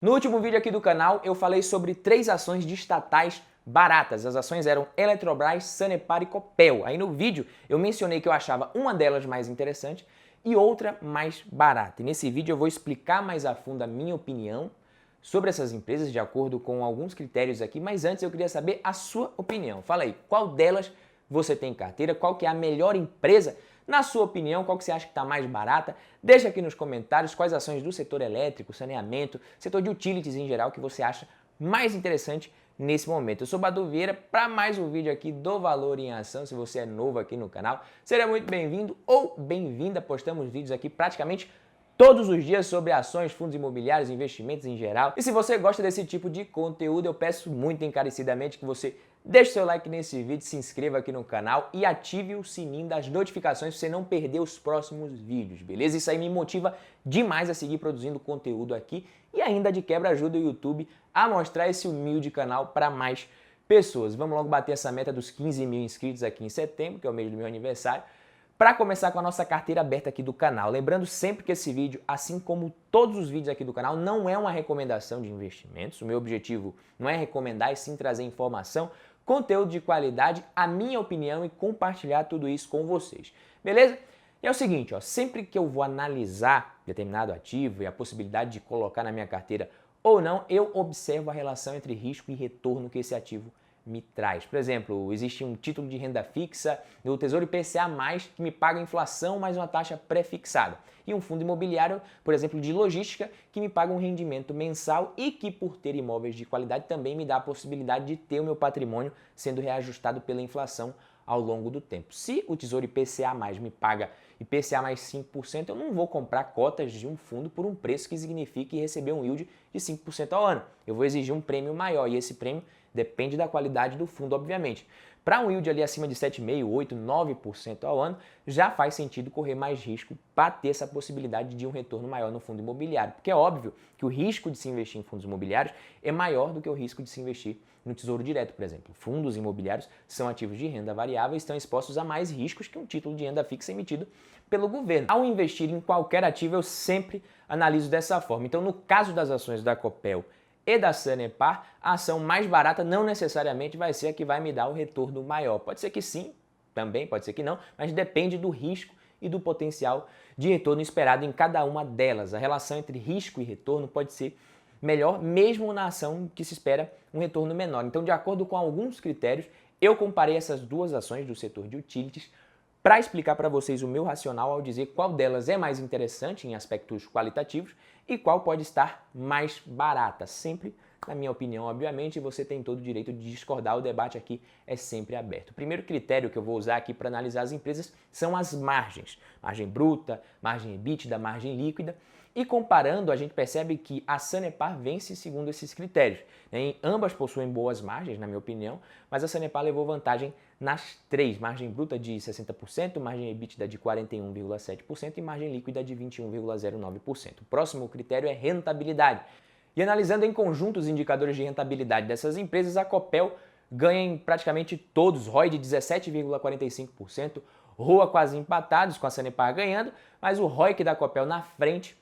No último vídeo aqui do canal, eu falei sobre 3 ações de estatais baratas. As ações eram Eletrobras, Sanepar e Copel. Aí no vídeo eu mencionei que eu achava uma delas mais interessante e outra mais barata. E nesse vídeo eu vou explicar mais a fundo a minha opinião sobre essas empresas, de acordo com alguns critérios aqui, mas antes eu queria saber a sua opinião. Fala aí, qual delas você tem em carteira? Qual que é a melhor empresa? Na sua opinião, qual que você acha que está mais barata? Deixa aqui nos comentários quais ações do setor elétrico, saneamento, setor de utilities em geral que você acha mais interessante nesse momento. Eu sou Badu Vieira para mais um vídeo aqui do Valor em Ação. Se você é novo aqui no canal, seja muito bem-vindo ou bem-vinda. Postamos vídeos aqui praticamente todos os dias sobre ações, fundos imobiliários, investimentos em geral. E se você gosta desse tipo de conteúdo, eu peço muito encarecidamente que você deixe seu like nesse vídeo, se inscreva aqui no canal e ative o sininho das notificações para você não perder os próximos vídeos, beleza? Isso aí me motiva demais a seguir produzindo conteúdo aqui e ainda de quebra ajuda o YouTube a mostrar esse humilde canal para mais pessoas. Vamos logo bater essa meta dos 15 mil inscritos aqui em setembro, que é o mês do meu aniversário, para começar com a nossa carteira aberta aqui do canal. Lembrando sempre que esse vídeo, assim como todos os vídeos aqui do canal, não é uma recomendação de investimentos. O meu objetivo não é recomendar e sim trazer informação, conteúdo de qualidade, a minha opinião e compartilhar tudo isso com vocês. Beleza? E é o seguinte, ó, sempre que eu vou analisar determinado ativo e a possibilidade de colocar na minha carteira ou não, eu observo a relação entre risco e retorno que esse ativo me traz. Por exemplo, existe um título de renda fixa do Tesouro IPCA+, que me paga a inflação mais uma taxa pré-fixada. E um fundo imobiliário, por exemplo, de logística, que me paga um rendimento mensal e que, por ter imóveis de qualidade, também me dá a possibilidade de ter o meu patrimônio sendo reajustado pela inflação ao longo do tempo. Se o Tesouro IPCA+, me paga IPCA mais 5%, eu não vou comprar cotas de um fundo por um preço que signifique receber um yield de 5% ao ano. Eu vou exigir um prêmio maior e esse prêmio depende da qualidade do fundo, obviamente. Para um yield ali acima de 7,5%, 8%, 9% ao ano, já faz sentido correr mais risco para ter essa possibilidade de um retorno maior no fundo imobiliário. Porque é óbvio que o risco de se investir em fundos imobiliários é maior do que o risco de se investir no Tesouro Direto, por exemplo. Fundos imobiliários são ativos de renda variável e estão expostos a mais riscos que um título de renda fixa emitido pelo governo. Ao investir em qualquer ativo, eu sempre analiso dessa forma. Então, no caso das ações da Copel e da Sanepar, a ação mais barata não necessariamente vai ser a que vai me dar o retorno maior. Pode ser que sim, também pode ser que não, mas depende do risco e do potencial de retorno esperado em cada uma delas. A relação entre risco e retorno pode ser melhor mesmo na ação que se espera um retorno menor. Então, de acordo com alguns critérios, eu comparei essas duas ações do setor de utilities para explicar para vocês o meu racional ao dizer qual delas é mais interessante em aspectos qualitativos e qual pode estar mais barata. Sempre, na minha opinião, obviamente, você tem todo o direito de discordar, o debate aqui é sempre aberto. O primeiro critério que eu vou usar aqui para analisar as empresas são as margens. Margem bruta, margem EBITDA, margem líquida. E comparando, a gente percebe que a Sanepar vence segundo esses critérios. Ambas possuem boas margens, na minha opinião, mas a Sanepar levou vantagem nas três. Margem bruta de 60%, margem EBITDA de 41,7% e margem líquida de 21,09%. O próximo critério é rentabilidade. E analisando em conjunto os indicadores de rentabilidade dessas empresas, a Copel ganha em praticamente todos, ROI de 17,45%, ROA quase empatados, com a Sanepar ganhando, mas o ROIC da Copel na frente,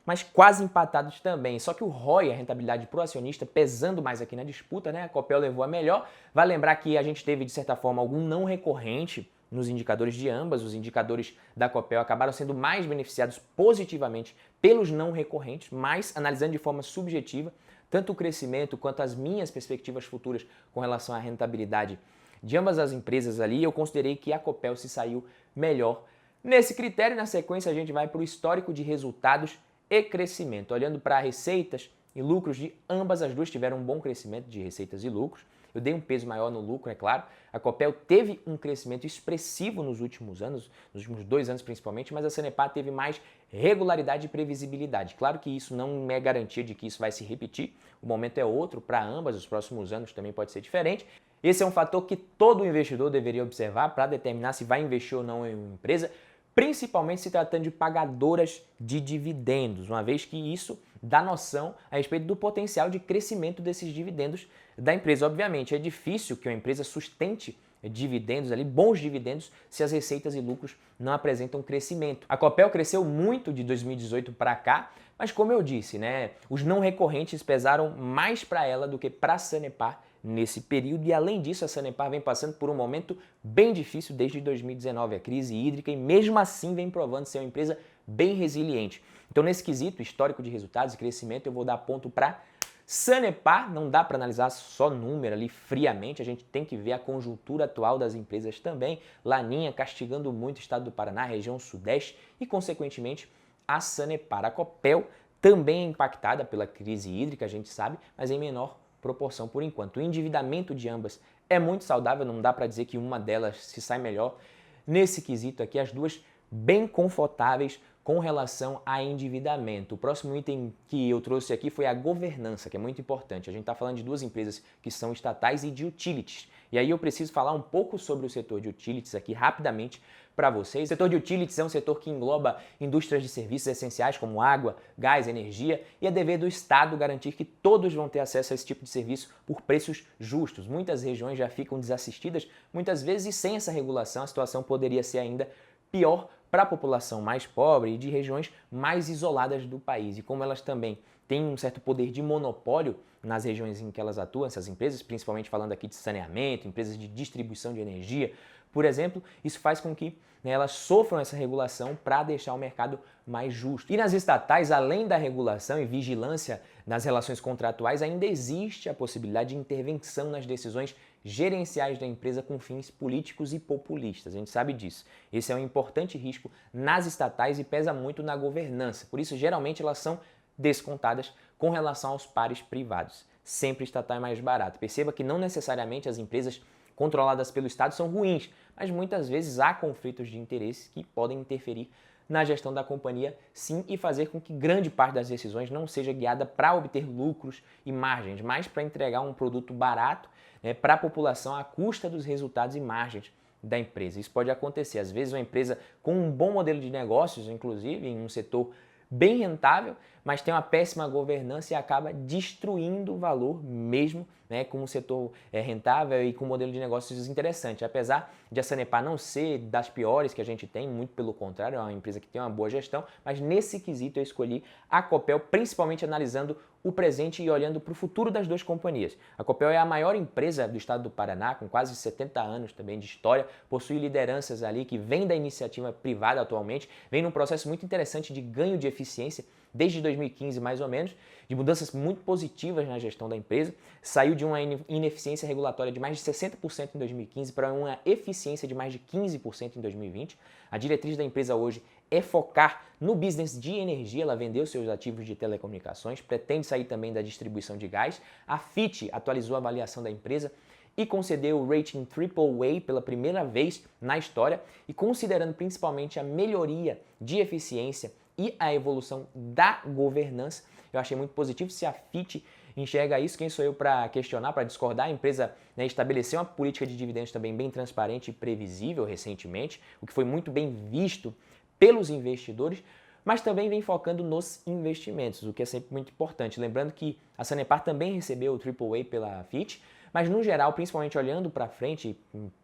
mas quase empatados também. Só que o ROI, a rentabilidade para o acionista, pesando mais aqui na disputa, né? A Copel levou a melhor. Vai lembrar que a gente teve, de certa forma, algum não recorrente nos indicadores de ambas. Os indicadores da Copel acabaram sendo mais beneficiados positivamente pelos não recorrentes, mas analisando de forma subjetiva, tanto o crescimento quanto as minhas perspectivas futuras com relação à rentabilidade de ambas as empresas ali, eu considerei que a Copel se saiu melhor. Nesse critério, na sequência, a gente vai para o histórico de resultados e crescimento. Olhando para receitas e lucros de ambas as duas tiveram um bom crescimento de receitas e lucros. Eu dei um peso maior no lucro, é claro. A Copel teve um crescimento expressivo nos últimos anos, nos últimos 2 anos principalmente, mas a Sanepar teve mais regularidade e previsibilidade. Claro que isso não é garantia de que isso vai se repetir. O momento é outro para ambas, os próximos anos também pode ser diferente. Esse é um fator que todo investidor deveria observar para determinar se vai investir ou não em uma empresa, principalmente se tratando de pagadoras de dividendos, uma vez que isso dá noção a respeito do potencial de crescimento desses dividendos da empresa. Obviamente, é difícil que uma empresa sustente dividendos ali, bons dividendos, se as receitas e lucros não apresentam crescimento. A Copel cresceu muito de 2018 para cá, Mas como eu disse, né, os não recorrentes pesaram mais para ela do que para a Sanepar nesse período, e além disso a Sanepar vem passando por um momento bem difícil desde 2019, a crise hídrica, e mesmo assim vem provando ser uma empresa bem resiliente. Então nesse quesito, histórico de resultados e crescimento, eu vou dar ponto para Sanepar. Não dá para analisar só número ali friamente, a gente tem que ver a conjuntura atual das empresas também. Laninha castigando muito o estado do Paraná, região sudeste, e consequentemente a Sanepar. A Copel também é impactada pela crise hídrica, a gente sabe, mas em menor proporção por enquanto. O endividamento de ambas é muito saudável, não dá para dizer que uma delas se sai melhor. Nesse quesito aqui, as duas bem confortáveis com relação a endividamento. O próximo item que eu trouxe aqui foi a governança, que é muito importante. A gente está falando de duas empresas que são estatais e de utilities. E aí eu preciso falar um pouco sobre o setor de utilities aqui rapidamente para vocês. O setor de utilities é um setor que engloba indústrias de serviços essenciais como água, gás, energia, e é dever do Estado garantir que todos vão ter acesso a esse tipo de serviço por preços justos. Muitas regiões já ficam desassistidas, muitas vezes, e sem essa regulação a situação poderia ser ainda pior para a população mais pobre e de regiões mais isoladas do país. E como elas também têm um certo poder de monopólio nas regiões em que elas atuam, essas empresas, principalmente falando aqui de saneamento, empresas de distribuição de energia, por exemplo, isso faz com que elas sofram essa regulação para deixar o mercado mais justo. E nas estatais, além da regulação e vigilância nas relações contratuais, ainda existe a possibilidade de intervenção nas decisões gerenciais da empresa com fins políticos e populistas. A gente sabe disso. Esse é um importante risco nas estatais e pesa muito na governança. Por isso, geralmente, elas são descontadas com relação aos pares privados. Sempre estatal é mais barato. Perceba que não necessariamente as empresas controladas pelo Estado são ruins, mas muitas vezes há conflitos de interesse que podem interferir na gestão da companhia, sim, e fazer com que grande parte das decisões não seja guiada para obter lucros e margens, mas para entregar um produto barato, né, para a população à custa dos resultados e margens da empresa. Isso pode acontecer. Às vezes uma empresa com um bom modelo de negócios, inclusive em um setor bem rentável, mas tem uma péssima governança e acaba destruindo o valor mesmo, né, com um setor rentável e com um modelo de negócios interessante. Apesar de a Sanepar não ser das piores que a gente tem, muito pelo contrário, é uma empresa que tem uma boa gestão, mas nesse quesito eu escolhi a Copel, principalmente analisando o presente e olhando para o futuro das duas companhias. A Copel é a maior empresa do estado do Paraná, com quase 70 anos também de história, possui lideranças ali que vêm da iniciativa privada atualmente, vem num processo muito interessante de ganho de eficiência desde 2015 mais ou menos, de mudanças muito positivas na gestão da empresa, saiu de uma ineficiência regulatória de mais de 60% em 2015 para uma eficiência de mais de 15% em 2020. A diretriz da empresa hoje é focar no business de energia, ela vendeu seus ativos de telecomunicações, pretende sair também da distribuição de gás. A Fitch atualizou a avaliação da empresa e concedeu o rating AAA pela primeira vez na história, e considerando principalmente a melhoria de eficiência e a evolução da governança, eu achei muito positivo. Se a Fitch enxerga isso, quem sou eu para questionar, para discordar? A empresa, né, estabeleceu uma política de dividendos também bem transparente e previsível recentemente, o que foi muito bem visto pelos investidores, mas também vem focando nos investimentos, o que é sempre muito importante. Lembrando que a Sanepar também recebeu o AAA pela Fitch, mas no geral, principalmente olhando para frente,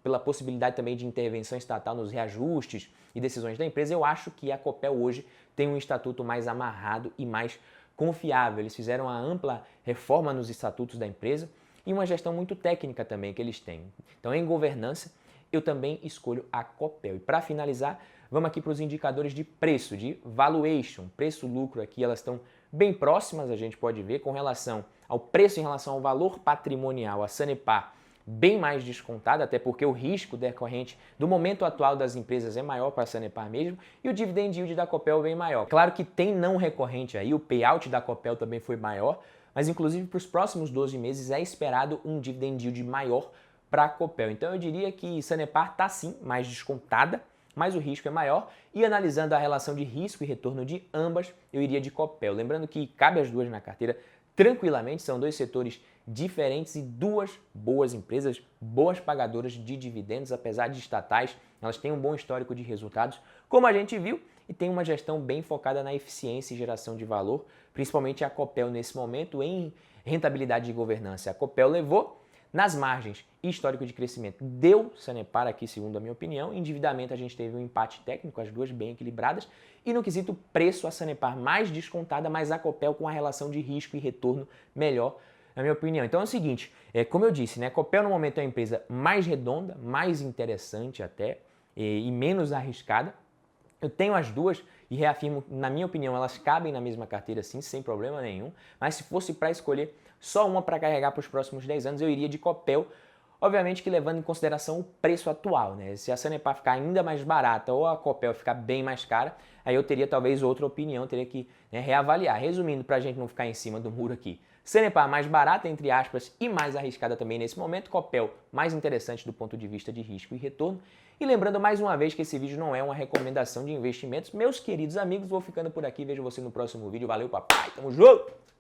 pela possibilidade também de intervenção estatal nos reajustes e decisões da empresa, eu acho que a Copel hoje tem um estatuto mais amarrado e mais confiável. Eles fizeram uma ampla reforma nos estatutos da empresa e uma gestão muito técnica também que eles têm. Então, em governança, eu também escolho a Copel. E para finalizar, vamos aqui para os indicadores de preço, de valuation, preço-lucro aqui, elas estão bem próximas, a gente pode ver, com relação ao preço em relação ao valor patrimonial, a Sanepar bem mais descontada, até porque o risco decorrente do momento atual das empresas é maior para a Sanepar mesmo, e o dividend yield da Copel vem maior. Claro que tem não recorrente aí, o payout da Copel também foi maior, mas inclusive para os próximos 12 meses é esperado um dividend yield maior para a Copel. Então eu diria que Sanepar está sim mais descontada, mas o risco é maior, e analisando a relação de risco e retorno de ambas, eu iria de Copel. Lembrando que cabe as duas na carteira tranquilamente, são dois setores diferentes e duas boas empresas, boas pagadoras de dividendos, apesar de estatais, elas têm um bom histórico de resultados, como a gente viu, e tem uma gestão bem focada na eficiência e geração de valor, principalmente a Copel nesse momento em rentabilidade de governança. A Copel levou Nas margens e histórico de crescimento, deu Sanepar aqui, segundo a minha opinião. Endividamento, a gente teve um empate técnico, as duas bem equilibradas. E no quesito preço, a Sanepar mais descontada, mas a Copel com a relação de risco e retorno melhor, na minha opinião. Então é o seguinte, como eu disse, né, a Copel no momento é uma empresa mais redonda, mais interessante até, e menos arriscada. Eu tenho as duas e reafirmo, na minha opinião, elas cabem na mesma carteira sim, sem problema nenhum. Mas se fosse para escolher só uma para carregar para os próximos 10 anos, eu iria de Copel. Obviamente que levando em consideração o preço atual, né? Se a Sanepar ficar ainda mais barata ou a Copel ficar bem mais cara, aí eu teria talvez outra opinião, teria que, né, reavaliar. Resumindo, para a gente não ficar em cima do muro aqui, Sanepar mais barata, entre aspas, e mais arriscada também nesse momento, Copel mais interessante do ponto de vista de risco e retorno. E lembrando mais uma vez que esse vídeo não é uma recomendação de investimentos. Meus queridos amigos, vou ficando por aqui, vejo você no próximo vídeo. Valeu, papai, tamo junto!